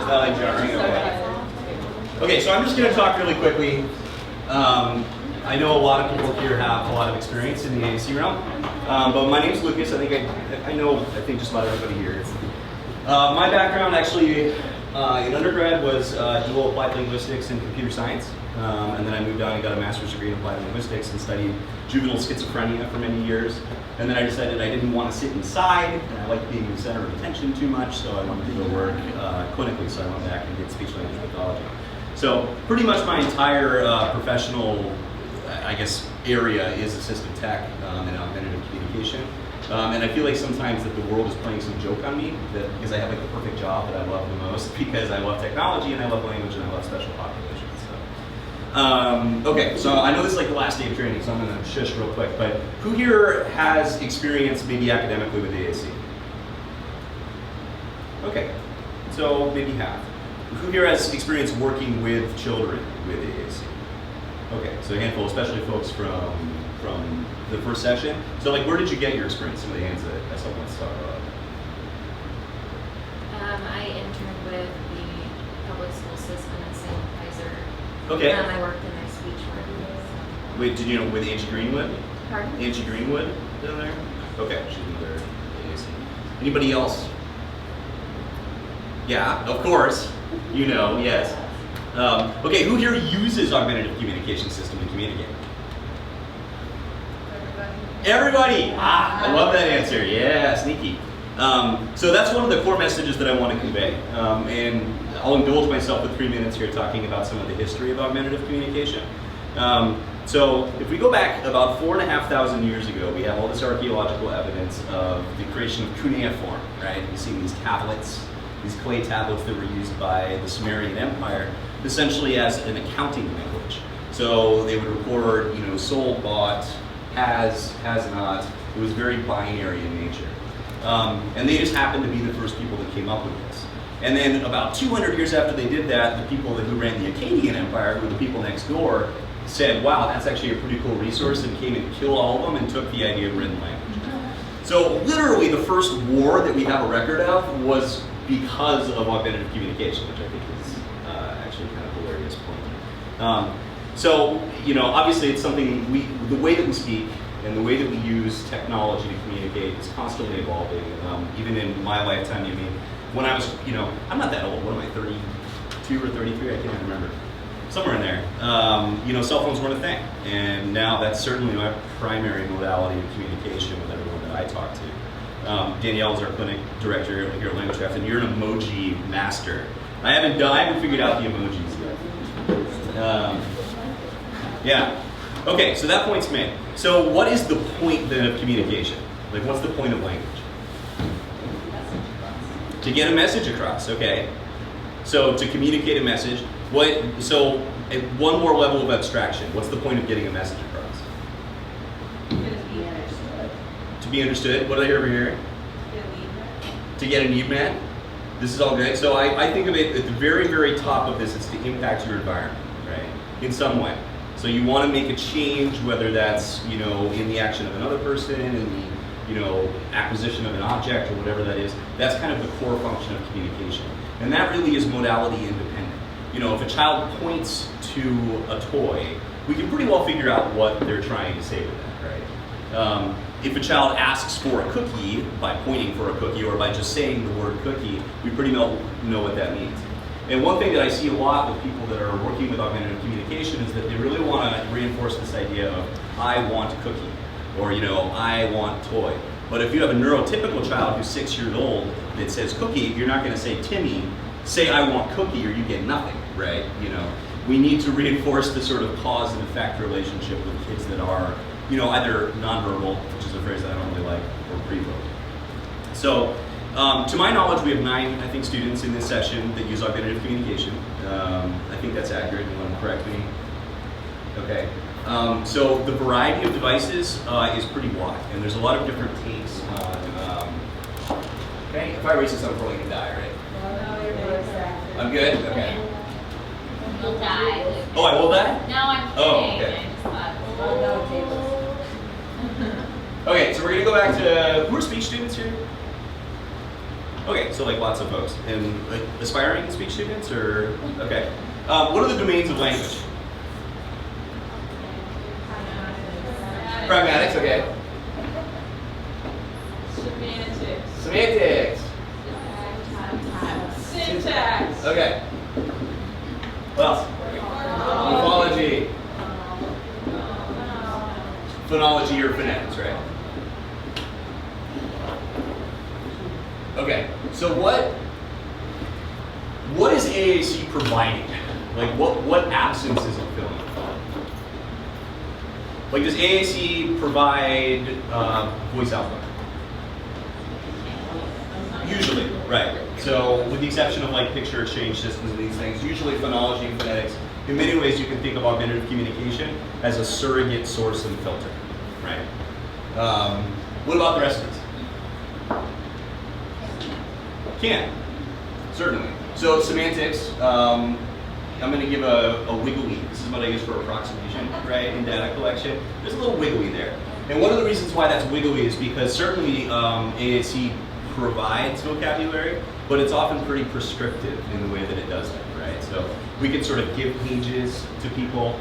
that like jarring? Okay, so I'm just going to talk really quickly. I know a lot of people here have a lot of experience in the AAC realm, but my name's Lucas. I think I think just about everybody here. My background actually in undergrad was dual applied linguistics and computer science, and then I moved on and got a master's degree in applied linguistics and studied juvenile schizophrenia for many years. And then I decided I didn't want to sit inside, and I liked being the center of attention too much, so I wanted to go work clinically, so I went back and did speech language pathology. So pretty much my entire professional, I guess, area is assistive tech and augmentative communication. And I feel like sometimes that the world is playing some joke on me because I have like the perfect job that I love the most because I love technology and I love language and I love special populations. So. Okay, so I know this is like the last day of training, so I'm going to shush real quick, but who here has experience maybe academically with AAC? Okay, so maybe half. Who here has experience working with children with AAC? Okay, so a handful, especially folks from the first session. So like, where did you get your experience? Some of the hands that I saw let's talk about. I interned with the public school system in St. Kaiser. Okay. I worked in their speech work. So. Wait, did you know with Angie Greenwood? Pardon? Angie Greenwood down there? Okay, she's another AAC. Anybody else? Yeah, of course. You know, yes. Okay, who here uses augmentative communication system to communicate? Everybody! Ah, I love that answer. Yeah, sneaky. So that's one of the core messages that I want to convey. And I'll indulge myself with 3 minutes here talking about some of the history of augmentative communication. So if we go back about 4,500 years ago, we have all this archaeological evidence of the creation of cuneiform, right? You see these tablets, these clay tablets that were used by the Sumerian Empire, essentially as an accounting language. So they would record, you know, sold, bought, has not. It was very binary in nature. And they just happened to be the first people that came up with this. And then about 200 years after they did that, the people who ran the Akkadian Empire, who were the people next door, said, wow, that's actually a pretty cool resource, and came and killed all of them and took the idea of written language. So literally the first war that we have a record of was because of augmentative communication, which I think is actually kind of a hilarious point. So, you know, obviously it's something, the way that we speak and the way that we use technology to communicate is constantly evolving. Even in my lifetime, I mean, when I was, you know, I'm not that old, what am I, 32 or 33? I can't even remember. Somewhere in there. You know, cell phones weren't a thing. And now that's certainly my primary modality of communication with everyone that I talk to. Danielle is our clinic director here at Language Craft, and you're an emoji master. I haven't figured out the emojis yet. Yeah. Okay, so that point's made. So what is the point then of communication? Like, what's the point of language? To get a message across, okay. So to communicate a message, so at one more level of abstraction, what's the point of getting a message across? To be understood. To be understood? What did I hear over here? To get a need met? This is all good. So I think of it at the very, very top of this is to impact your environment, right? In some way. So you want to make a change, whether that's, you know, in the action of another person, in the, you know, acquisition of an object or whatever that is. That's kind of the core function of communication. And that really is modality independent. You know, if a child points to a toy, we can pretty well figure out what they're trying to say with that, right? If a child asks for a cookie by pointing for a cookie or by just saying the word cookie, we pretty well know what that means. And one thing that I see a lot with people that are working with augmentative communication is that they really want to reinforce this idea of, I want cookie, or, you know, I want toy. But if you have a neurotypical child who's 6 years old that says cookie, you're not going to say, Timmy, say I want cookie, or you get nothing, right? You know, we need to reinforce the sort of cause and effect relationship with kids that are, you know, either nonverbal, which is a phrase that I don't really like, or pre-verbal. So, to my knowledge, we have 9, I think, students in this session that use augmentative communication. I think that's accurate. You want to correct me? Okay. So the variety of devices is pretty wide, and there's a lot of different takes on. Okay, if I erase this, I'm probably gonna die, right? No, you're good. I'm good. Okay. You'll die. Oh, I will die? No, I'm kidding. Oh, okay. No tables. Okay, so we're gonna go back to who are speech students here? Okay, so like lots of folks. And like aspiring speech students or, okay. What are the domains of language? Pragmatics, okay. Semantics. Semantics. Syntax. Okay. What else? Morphology. Phonology or phonetics, right? Okay, so what is AAC providing? Like what absence is it filling? Like does AAC provide voice output? Usually, right. So with the exception of like picture exchange systems and these things, usually phonology and phonetics, in many ways you can think of augmentative communication as a surrogate source and filter, right? What about the rest of these? Can, certainly. So semantics, I'm going to give a wiggly. This is what I use for approximation, right, in data collection. There's a little wiggly there. And one of the reasons why that's wiggly is because certainly AAC provides vocabulary, but it's often pretty prescriptive in the way that it does it, right? So we can sort of give pages to people,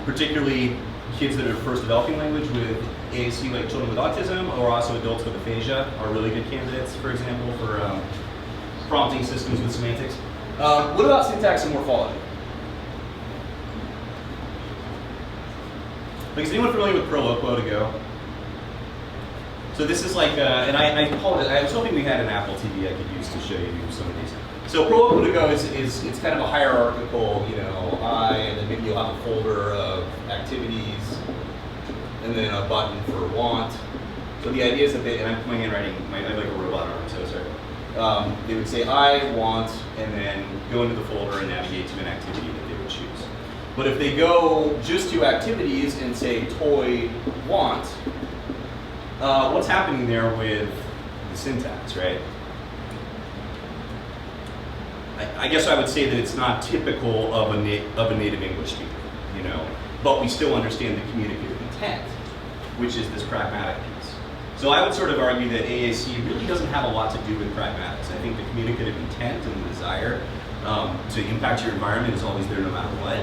particularly kids that are first developing language with AAC, like children with autism, or also adults with aphasia are really good candidates, for example, for prompting systems with semantics. What about syntax and morphology? Like, is anyone familiar with Proloquo to go? So this is like, and I apologize, I was hoping we had an Apple TV I could use to show you some of these. So Proloquo to go is it's kind of a hierarchical, you know, and then maybe you'll have a folder of activities, and then a button for want. So the idea is that and I'm my handwriting, I have like a robot arm, so sorry. They would say I want, and then go into the folder and navigate to an activity that they would choose. But if they go just to activities and say toy want, what's happening there with the syntax, right? I guess I would say that it's not typical of a native English speaker, you know, but we still understand the communicative intent, which is this pragmatic piece. So I would sort of argue that AAC really doesn't have a lot to do with pragmatics. I think the communicative intent and the desire to impact your environment is always there no matter what.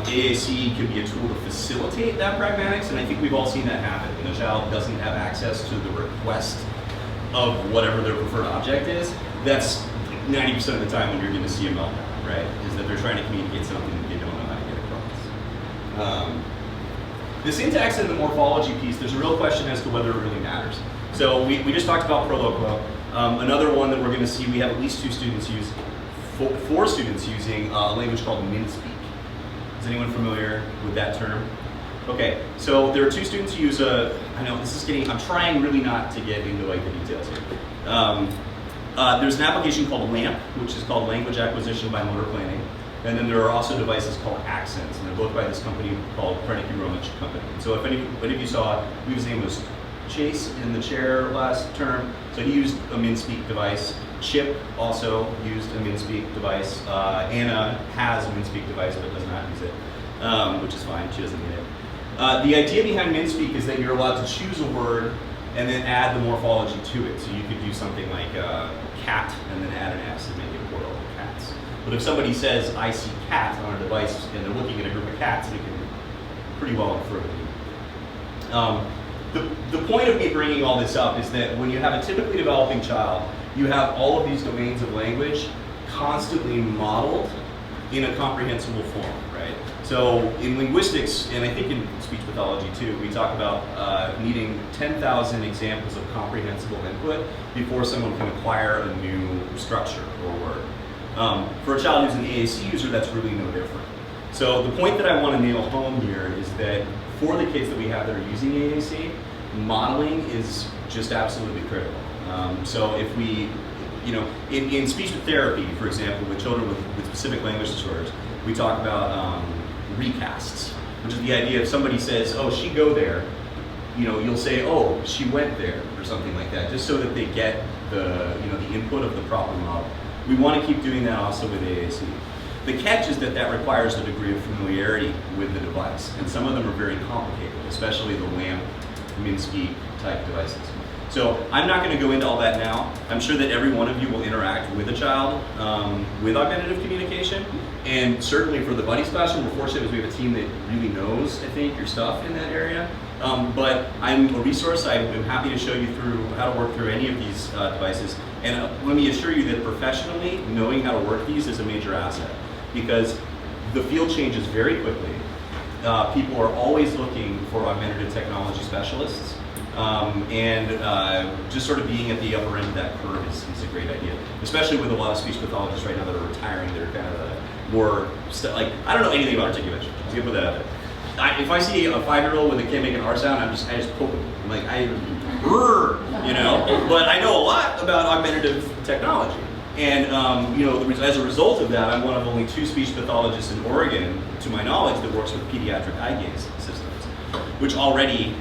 AAC can be a tool to facilitate that pragmatics, and I think we've all seen that happen. When a child doesn't have access to the request of whatever their preferred object is, that's 90% of the time when you're going to see a meltdown, right? Is that they're trying to communicate something that they don't know how to get across. The syntax and the morphology piece, there's a real question as to whether it really matters. So we just talked about Proloquo. Another one that we're going to see, we have at least four students using a language called MinSpeak. Is anyone familiar with that term? Okay, so there are two students who use I know this is I'm trying really not to get into like the details here. There's an application called LAMP, which is called Language Acquisition by Motor Planning. And then there are also devices called Accents, and they're both by this company called Krenicki-Romich Company. And so if any of you saw, I believe his name was Chase in the chair last term, so he used a MinSpeak device. Chip also used a MinSpeak device. Anna has a MinSpeak device but does not use it, which is fine, she doesn't need it. The idea behind MinSpeak is that you're allowed to choose a word and then add the morphology to it. So you could do something like cat and then add an S and make it plural cats. But if somebody says, I see cat on a device and they're looking at a group of cats, they can pretty well infer it. The point of me bringing all this up is that when you have a typically developing child, you have all of these domains of language constantly modeled in a comprehensible form, right? So in linguistics, and I think in speech pathology too, we talk about needing 10,000 examples of comprehensible input before someone can acquire a new structure or word. For a child who's an AAC user, that's really no different. So the point that I want to nail home here is that for the kids that we have that are using AAC, modeling is just absolutely critical. So if we, you know, in speech therapy, for example, with children with specific language disorders, we talk about recasts, which is the idea if somebody says, oh, she go there, you know, you'll say, oh, she went there, or something like that, just so that they get the, you know, the input of the proper model. We want to keep doing that also with AAC. The catch is that requires a degree of familiarity with the device, and some of them are very complicated, especially the LAMP, MinSpeak type devices. So I'm not going to go into all that now. I'm sure that every one of you will interact with a child with augmentative communication. And certainly for the Buddies classroom, we're fortunate because we have a team that really knows, I think, your stuff in that area. But I'm a resource. I'm happy to show you through how to work through any of these devices. And let me assure you that professionally, knowing how to work these is a major asset because the field changes very quickly. People are always looking for augmentative technology specialists. Just sort of being at the upper end of that curve is a great idea, especially with a lot of speech pathologists right now that are retiring that are kind of more, like, I don't know anything about articulation. Let's get put that out there. If I see a 5-year-old when they can't make an R sound, I just poke them. I'm like, you know? But I know a lot about augmentative technology. And as a result of that, I'm one of only 2 speech pathologists in Oregon, to my knowledge, that works with pediatric eye gaze systems, which already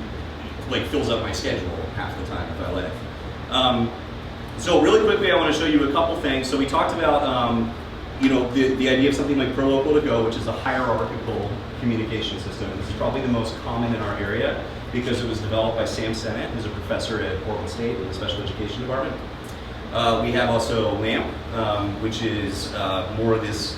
fills up my schedule half the time if I let it. So really quickly, I want to show you a couple things. So we talked about the idea of something like ProLocal to Go, which is a hierarchical communication system. This is probably the most common in our area because it was developed by Sam Sennett, who's a professor at Portland State in the special education department. We have also LAMP, which is more of this,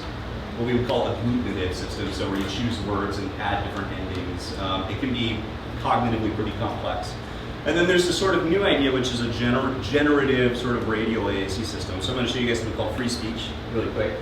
what we would call a agglutinative system, so where you choose words and add different endings. It can be cognitively pretty complex. And then there's this sort of new idea, which is a generative sort of radio AAC system. So I'm going to show you guys something called free speech really quick.